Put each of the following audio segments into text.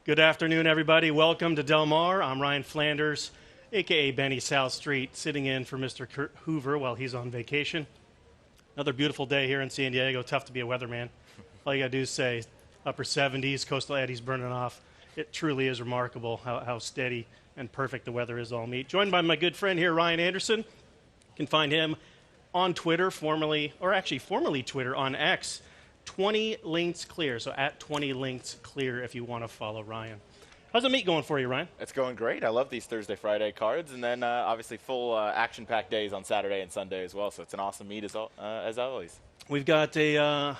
Good afternoon, everybody. Welcome to Del Mar. I'm Ryan Flanders, a.k.a. Benny South Street, sitting in for Mr. Kurt Hoover while he's on vacation. Another beautiful day here in San Diego. Tough to be a weatherman. All you got to do is say upper 70s, coastal eddies burning off. It truly is remarkable how steady and perfect the weather is all meet. Joined by my good friend here, Ryan Anderson. You can find him on Twitter, formerly Twitter, on X. 20 links clear, so at 20 links clear if you want to follow Ryan. How's the meet going for you, Ryan? It's going great. I love these Thursday, Friday cards, and then obviously full action-packed days on Saturday and Sunday as well, so it's an awesome meet as always. We've got I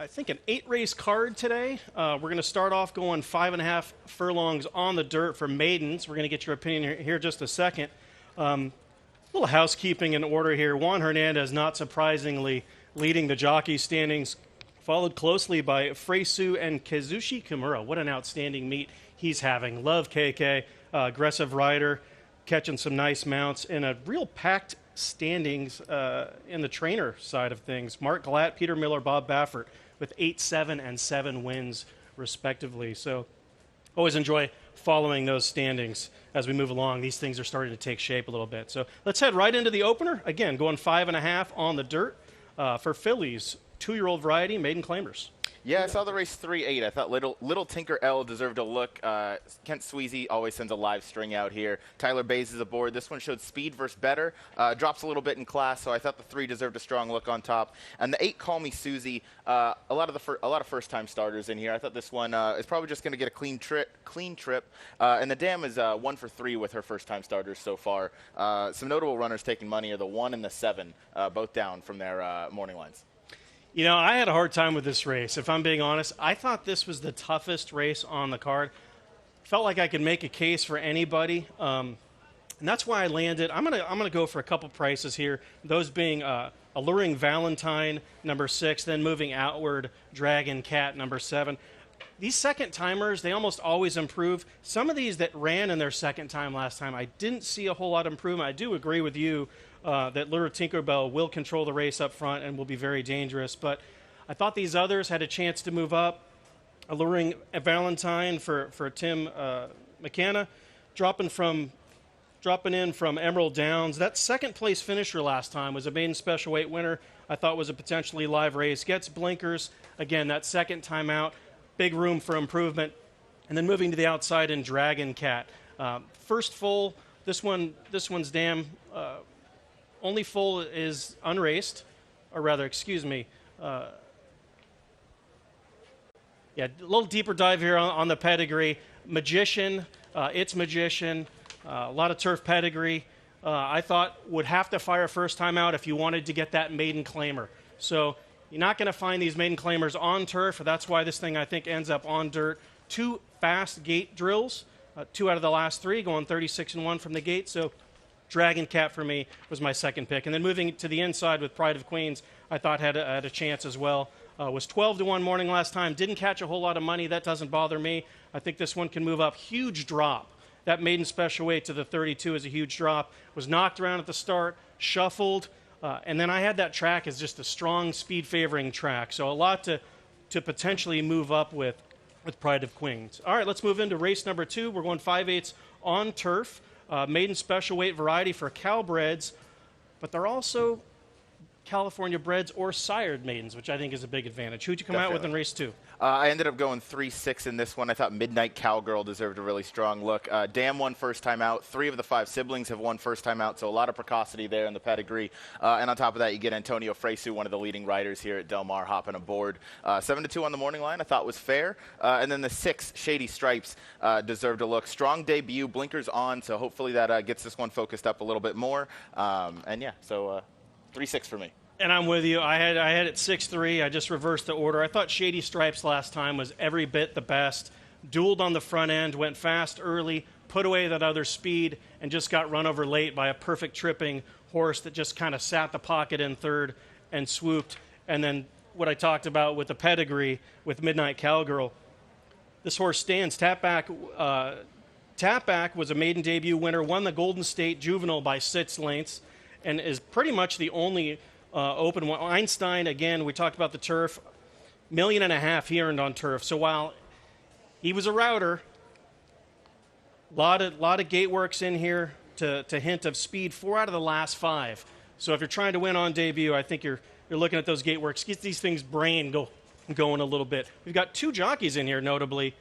think an 8-race card today. We're going to start off going 5.5 furlongs on the dirt for maidens. We're going to get your opinion here in just a second. Little housekeeping in order here. Juan Hernandez, not surprisingly, leading the jockey standings, followed closely by Freysu and Kazushi Kimura. What an outstanding meet he's having. Love KK, aggressive rider, catching some nice mounts, and a real packed standings in the trainer side of things. Mark Glatt, Peter Miller, Bob Baffert with 8, 7, and 7 wins respectively. So always enjoy following those standings as we move along. These things are starting to take shape a little bit. So let's head right into the opener. Again, going 5.5 on the dirt for fillies, 2-year-old variety, maiden claimers. Yeah, I saw the race 3-8. I thought Little Tinker L deserved a look. Kent Sweezy always sends a live string out here. Tyler Bays is aboard. This one showed speed versus better. Drops a little bit in class, so I thought the 3 deserved a strong look on top. And the 8, Call Me Susie. A lot of first-time starters in here. I thought this one is probably just going to get a clean trip. And the Dam is 1 for 3 with her first-time starters so far. Some notable runners taking money are the 1 and the 7, both down from their morning lines. You know, I had a hard time with this race. If I'm being honest, I thought this was the toughest race on the card. Felt like I could make a case for anybody, and that's why I landed. I'm gonna go for a couple prices here. Those being Alluring Valentine, number 6, then moving outward, Dragon Cat, number 7. These second timers, they almost always improve. Some of these that ran in their second time last time, I didn't see a whole lot of improvement. I do agree with you that Little Tinkerbell will control the race up front and will be very dangerous. But I thought these others had a chance to move up. Alluring Valentine for Tim McKenna, dropping in from Emerald Downs. That second place finisher last time was a maiden special weight winner. I thought was a potentially live race. Gets blinkers. Again, that second time out. Big room for improvement. And then moving to the outside in Dragon Cat. First full, this one's Dam. Only full is unraced, or rather, excuse me. Yeah, a little deeper dive here on the pedigree. Magician, it's Magician, a lot of turf pedigree. I thought would have to fire first time out if you wanted to get that maiden claimer. So you're not going to find these maiden claimers on turf. That's why this thing, I think, ends up on dirt. 2 fast gate drills, 2 out of the last 3, going 36-1 from the gate. So Dragon Cat for me was my second pick. And then moving to the inside with Pride of Queens, I thought had a chance as well. Was 12-1 morning last time. Didn't catch a whole lot of money. That doesn't bother me. I think this one can move up. Huge drop. That maiden special weight to the 32 is a huge drop. Was knocked around at the start, shuffled, and then I had that track as just a strong speed-favoring track. So a lot to potentially move up with Pride of Queens. All right, let's move into race number 2. We're going 5/8 on turf. Maiden special weight variety for Calbreds, but they're also California breds or sired maidens, which I think is a big advantage. Who'd you come out with in race 2? I ended up going 3-6 in this one. I thought Midnight Cowgirl deserved a really strong look. Dam won first time out. 3 of the 5 siblings have won first time out, so a lot of precocity there in the pedigree. And on top of that, you get Antonio Freysu, one of the leading riders here at Del Mar, hopping aboard. 7-2 on the morning line, I thought was fair. And then the 6, Shady Stripes, deserved a look. Strong debut, blinkers on, so hopefully that gets this one focused up a little bit more. And yeah, so 3-6 for me. And I'm with you. I had it 6-3. I just reversed the order. I thought Shady Stripes last time was every bit the best. Dueled on the front end, went fast early, put away that other speed, and just got run over late by a perfect tripping horse that just kind of sat the pocket in third and swooped. And then what I talked about with the pedigree with Midnight Cowgirl, this horse stands. Tapback was a maiden debut winner, won the Golden State Juvenile by 6 lengths, and is pretty much the only open one. Einstein, again, we talked about the turf. $1.5 million he earned on turf. So while He was a router. Lot of gate works in here to hint of speed. 4 out of the last 5. So if you're trying to win on debut, I think you're looking at those gate works. Get these things going a little bit. We've got 2 jockeys in here, notably,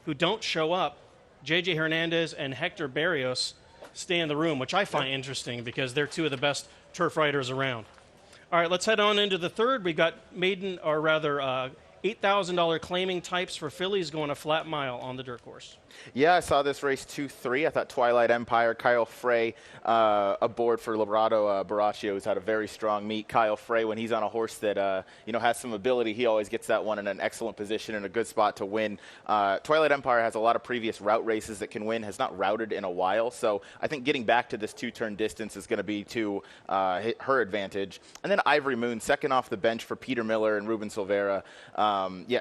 who don't show up. J.J. Hernandez and Hector Barrios stay in the room, which I find interesting because they're 2 of the best turf riders around. All right, let's head on into the third. We've got $8,000 claiming types for fillies going a flat mile on the dirt course. Yeah, I saw this race 2-3. I thought Twilight Empire, Kyle Frey aboard for Labrado Baraccio, who's had a very strong meet. Kyle Frey, when he's on a horse that has some ability, he always gets that one in an excellent position and a good spot to win. Twilight Empire has a lot of previous route races that can win, has not routed in a while, so I think getting back to this 2-turn distance is going to be to her advantage. And then Ivory Moon, second off the bench for Peter Miller and Ruben Silvera.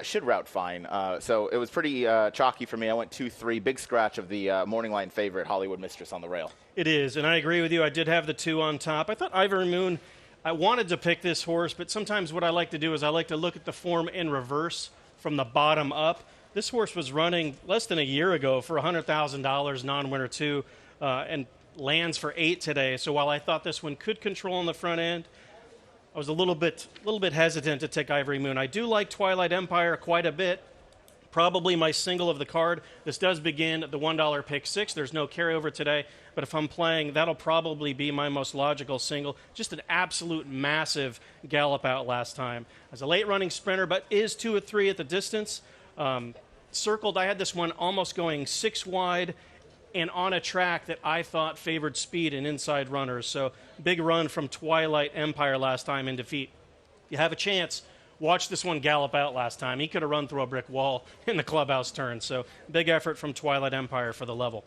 Should route fine. So it was pretty chalky for me. I went 2-3. Big scratch of the morning line favorite, Hollywood Mistress, on the rail. It is, and I agree with you. I did have the 2 on top. I thought Ivory Moon, I wanted to pick this horse, but sometimes what I like to do is I like to look at the form in reverse from the bottom up. This horse was running less than a year ago for $100,000 non-winner 2 and lands for 8 today. So while I thought this one could control on the front end, I was a little bit hesitant to take Ivory Moon. I do like Twilight Empire quite a bit. Probably my single of the card. This does begin at the $1 pick 6. There's no carryover today, but if I'm playing, that'll probably be my most logical single. Just an absolute massive gallop out last time. As a late running sprinter, but is 2 or 3 at the distance. Circled, I had this one almost going 6 wide and on a track that I thought favored speed and inside runners. So big run from Twilight Empire last time in defeat. You have a chance. Watch this one gallop out last time. He could have run through a brick wall in the clubhouse turn. So big effort from Twilight Empire for the level.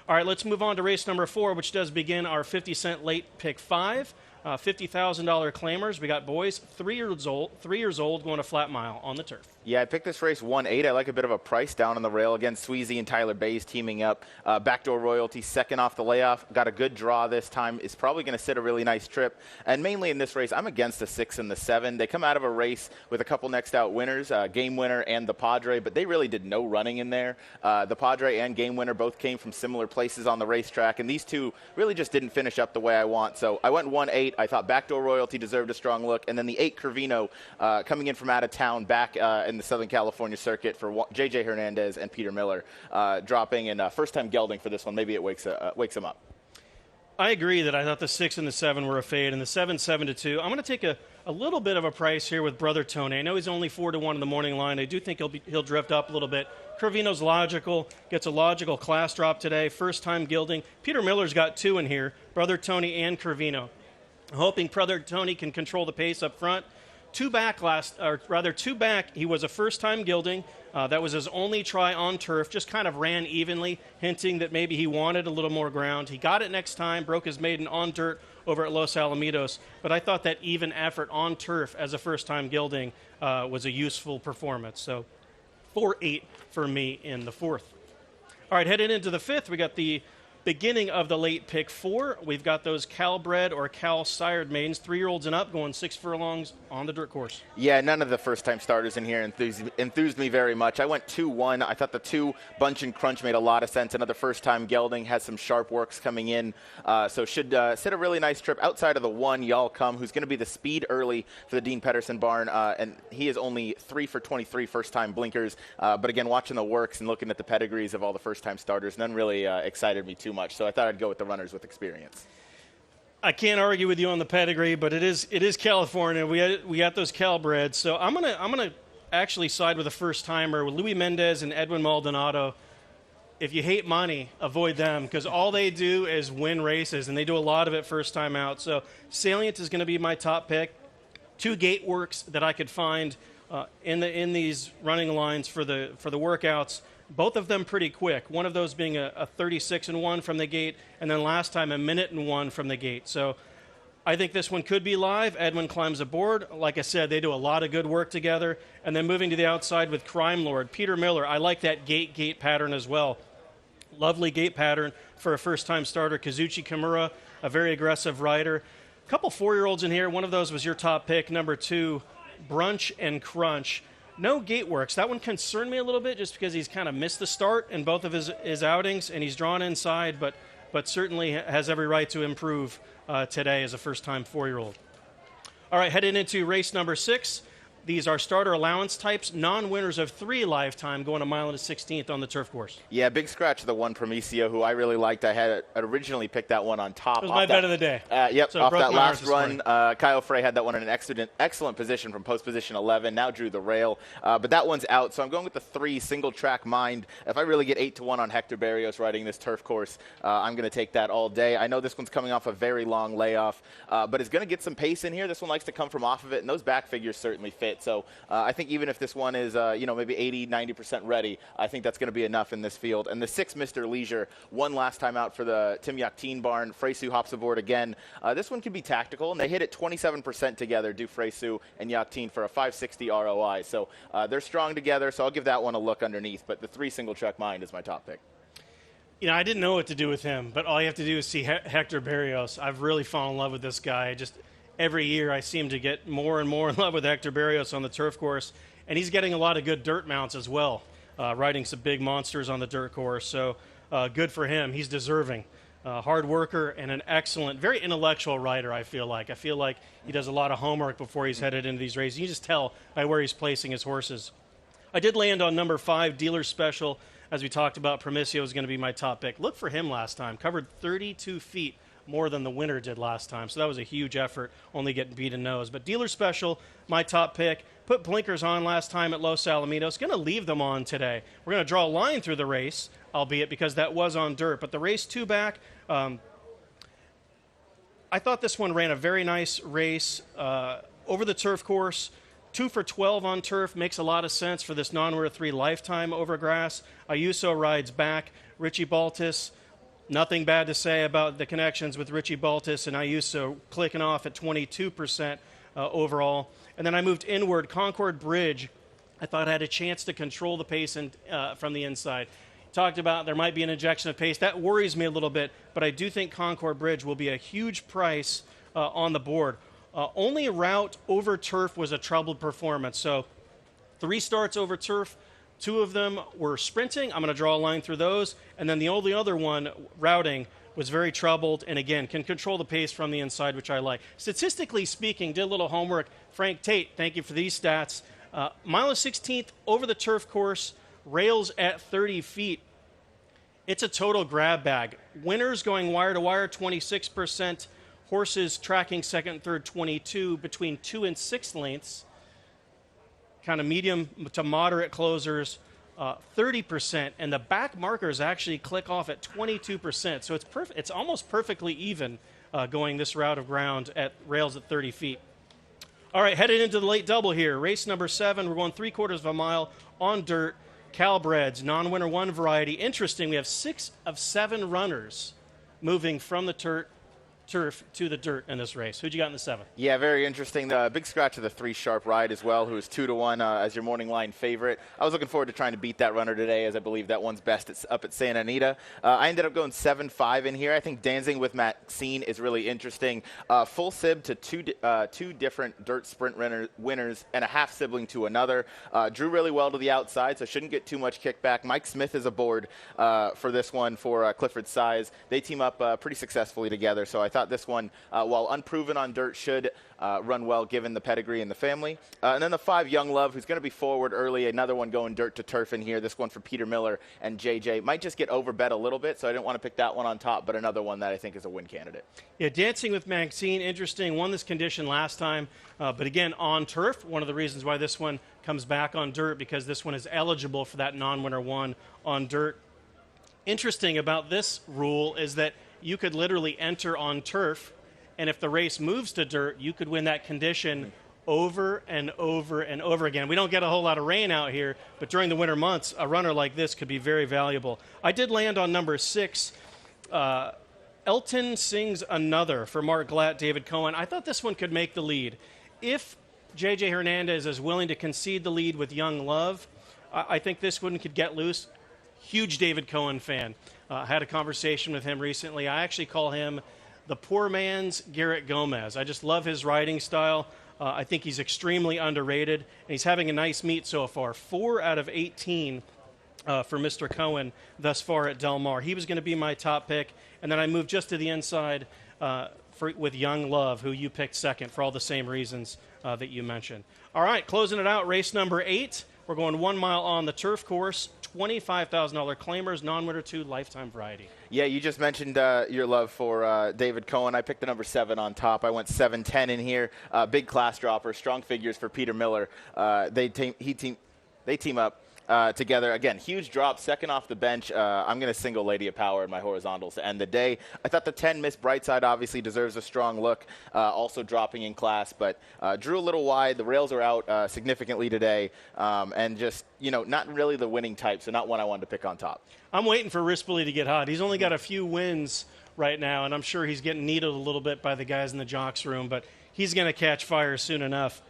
All right, let's move on to race number 4, which does begin our 50-cent late pick 5. $50,000 claimers. We got boys 3 years old going a flat mile on the turf. Yeah, I picked this race 1-8. I like a bit of a price down on the rail. Again, Sweezy and Tyler Bays teaming up. Backdoor Royalty, second off the layoff. Got a good draw this time. Is probably going to sit a really nice trip. And mainly in this race, I'm against the 6 and the 7. They come out of a race with a couple next out winners, Game Winner and the Padre, but they really did no running in there. The Padre and Game Winner both came from similar places on the racetrack, and these 2 really just didn't finish up the way I want. So I went 1-8. I thought Backdoor Royalty deserved a strong look. And then the 8 Curvino coming in from out of town back in the Southern California circuit for J.J. Hernandez and Peter Miller, dropping in first-time gelding for this one. Maybe it wakes them up. I agree that I thought the 6 and the 7 were a fade, and the 7-2. I'm going to take a little bit of a price here with Brother Tony. I know he's only 4-1 in the morning line. I do think he'll drift up a little bit. Curvino's logical, gets a logical class drop today, first-time gilding. Peter Miller's got 2 in here, Brother Tony and Curvino. I'm hoping Brother Tony can control the pace up front. 2 back, he was a first-time gilding. That was his only try on turf, just kind of ran evenly, hinting that maybe he wanted a little more ground. He got it next time, broke his maiden on dirt over at Los Alamitos, but I thought that even effort on turf as a first-time gilding was a useful performance. So 4-8 for me in the 4th. All right, heading into the 5th, we got the beginning of the late pick 4. We've got those Cal-bred or Cal-sired maidens, 3-year-olds and up, going 6 furlongs on the dirt course. Yeah, none of the first-time starters in here enthused me very much. I went 2-1. I thought the 2 Bunch and Crunch made a lot of sense. Another first-time gelding, has some sharp works coming in, so should sit a really nice trip. Outside of the 1, Y'all Come, who's going to be the speed early for the Dean Pedersen barn, and he is only 3 for 23 first-time blinkers. But again, watching the works and looking at the pedigrees of all the first-time starters, none really excited me too much, so I thought I'd go with the runners with experience. I can't argue with you on the pedigree, but it is California. We got those Cal-breds, so I'm gonna actually side with a first timer with Louis Mendez and Edwin Maldonado. If you hate money, avoid them because all they do is win races, and they do a lot of it first time out. So Salient is going to be my top pick. 2 gate works that I could find in these running lines for the workouts. Both of them pretty quick. One of those being a 36-1 from the gate, and then last time a 1:01 from the gate. So I think this one could be live. Edwin climbs aboard. Like I said, they do a lot of good work together. And then moving to the outside with Crime Lord, Peter Miller. I like that gate pattern as well. Lovely gate pattern for a first-time starter. Kazuchi Kimura, a very aggressive rider. A couple 4-year-olds in here. One of those was your top pick, number 2, Brunch and Crunch. No gate works. That one concerned me a little bit just because he's kind of missed the start in both of his outings, and he's drawn inside, but certainly has every right to improve today as a first-time 4-year-old. All right, heading into race number 6. These are starter allowance types, non-winners of 3 lifetime, going a mile and a 16th on the turf course. Yeah, big scratch of the one Promicio, who I really liked. I had originally picked that one on top. It was my bet of the day. Yep, so off that last run. Kyle Frey had that one in an excellent position from post position 11. Now drew the rail, but that one's out. So I'm going with the 3 single track mind. If I really get 8-1 on Hector Barrios riding this turf course, I'm going to take that all day. I know this one's coming off a very long layoff, but it's going to get some pace in here. This one likes to come from off of it, and those back figures certainly fit. So I think even if this one is, maybe 80-90% ready, I think that's going to be enough in this field. And the 6 Mr. Leisure, one last time out for the Tim Yakteen barn. Freysu hops aboard again. This one can be tactical, and they hit it 27% together, do Freysu and Yakteen for a 560 ROI. So they're strong together, so I'll give that one a look underneath. But the 3 single track mind is my top pick. I didn't know what to do with him, but all you have to do is see Hector Barrios. I've really fallen in love with this guy. Every year I seem to get more and more in love with Hector Barrios on the turf course, and he's getting a lot of good dirt mounts as well, riding some big monsters on the dirt course. So good for him. He's deserving. Hard worker and an excellent, very intellectual rider, I feel like. He does a lot of homework before he's headed into these races. You just tell by where he's placing his horses. I did land on number 5, Dealer Special. As we talked about, Promicio is going to be my top pick. Look for him last time. Covered 32 feet. More than the winner did last time. So that was a huge effort, only getting beat in nose. But Dealer Special, my top pick. Put blinkers on last time at Los Alamitos. Going to leave them on today. We're going to draw a line through the race, albeit because that was on dirt. But the race 2 back, I thought this one ran a very nice race over the turf course. 2 for 12 on turf makes a lot of sense for this non-winner 3 lifetime over grass. Ayuso rides back. Richie Baltas, nothing bad to say about the connections with Richie Baltas and Ayuso clicking off at 22% overall. And then I moved inward. Concord Bridge, I thought had a chance to control the pace from the inside. Talked about there might be an injection of pace. That worries me a little bit, but I do think Concord Bridge will be a huge price on the board. Only route over turf was a troubled performance. So 3 starts over turf. 2 of them were sprinting. I'm going to draw a line through those. And then the only other one, routing, was very troubled and, again, can control the pace from the inside, which I like. Statistically speaking, did a little homework. Frank Tate, thank you for these stats. Mile and 16th over the turf course, rails at 30 feet. It's a total grab bag. Winners going wire to wire, 26%. Horses tracking second and third, 22, between 2 and 6 lengths. Kind of medium to moderate closers, 30%, and the back markers actually click off at 22%. So it's almost perfectly even going this route of ground at rails at 30 feet. All right, headed into the late double here. Race number 7, we're going 3/4 of a mile on dirt. Calbreds, non-winner 1 variety. Interesting, we have 6 of 7 runners moving from the turf to the dirt in this race. Who'd you got in the 7th? Yeah, very interesting. The big scratch of the 3 Sharp Ride as well, who is 2-1 as your morning line favorite. I was looking forward to trying to beat that runner today, as I believe that one's best up at Santa Anita. I ended up going 7-5 in here. I think Dancing with Maxine is really interesting. Full sib to two different dirt sprint winners and a half sibling to another. Drew really well to the outside, so shouldn't get too much kickback. Mike Smith is aboard for this one for Clifford Size. They team up pretty successfully together, so I thought this one, while unproven on dirt, should run well given the pedigree and the family. And then the 5 Young Love, who's going to be forward early. Another one going dirt to turf in here. This one for Peter Miller and JJ. Might just get overbet a little bit, so I didn't want to pick that one on top, but another one that I think is a win candidate. Yeah, Dancing with Maxine, interesting. Won this condition last time, but again, on turf. One of the reasons why this one comes back on dirt, because this one is eligible for that non-winner 1 on dirt. Interesting about this rule is that you could literally enter on turf, and if the race moves to dirt, you could win that condition over and over and over again. We don't get a whole lot of rain out here, but during the winter months, a runner like this could be very valuable. I did land on number 6. Elton Sings Another for Mark Glatt, David Cohen. I thought this one could make the lead. If J.J. Hernandez is willing to concede the lead with Young Love, I think this one could get loose. Huge David Cohen fan. Had a conversation with him recently. I actually call him the poor man's Garrett Gomez. I just love his riding style. I think he's extremely underrated, and he's having a nice meet so far. 4 out of 18 for Mr. Cohen thus far at Del Mar. He was going to be my top pick, and then I moved just to the inside with Young Love, who you picked second for all the same reasons that you mentioned. All right, closing it out, race number 8. We're going 1 mile on the turf course, $25,000 claimers, non-winner 2, lifetime variety. Yeah, you just mentioned your love for David Cohen. I picked the number 7 on top. I went 7-10 in here. Big class dropper, strong figures for Peter Miller. They team up together. Again, huge drop, second off the bench. I'm going to single Lady of Power in my horizontals to end the day. I thought the 10 Miss Brightside obviously deserves a strong look, also dropping in class, but drew a little wide. The rails are out significantly today, and just, not really the winning type, so not one I wanted to pick on top. I'm waiting for Rispoli to get hot. He's only got a few wins right now, and I'm sure he's getting needled a little bit by the guys in the jocks room, but he's going to catch fire soon enough.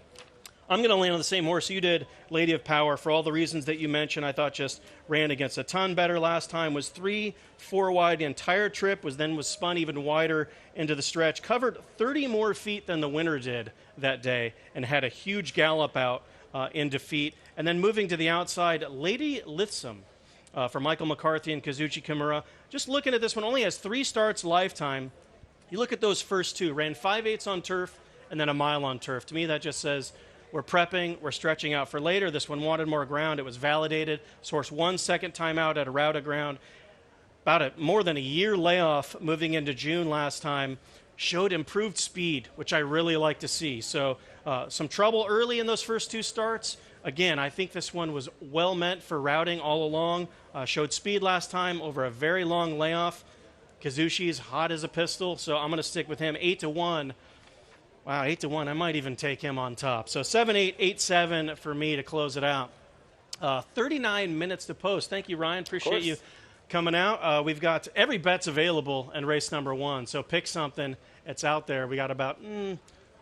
I'm going to land on the same horse you did, Lady of Power, for all the reasons that you mentioned. I thought just ran against a ton better last time, was 3-4 wide the entire trip, was spun even wider into the stretch, covered 30 more feet than the winner did that day, and had a huge gallop out in defeat. And then moving to the outside, Lady Lithsome for Michael McCarthy and Kazuchi Kimura. Just looking at this one, only has 3 starts lifetime. You look at those first 2, ran 5/8 on turf and then a mile on turf. To me, that just says we're prepping, we're stretching out for later. This one wanted more ground. It was validated. This horse won second time out at a route of ground. About more than a year layoff moving into June last time. Showed improved speed, which I really like to see. So some trouble early in those first 2 starts. Again, I think this one was well meant for routing all along. Showed speed last time over a very long layoff. Kazuchi's hot as a pistol, so I'm going to stick with him. 8-1. Wow, 8-1. I might even take him on top. So 7-8, 8-7 for me to close it out. 39 minutes to post. Thank you, Ryan. Appreciate you coming out. We've got every bet's available in race number 1. So pick something. It's out there. We got about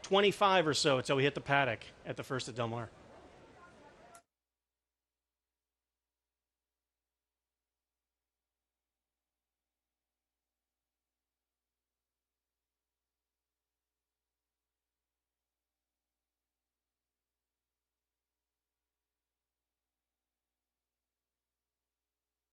25 or so until we hit the paddock at the first at Del Mar.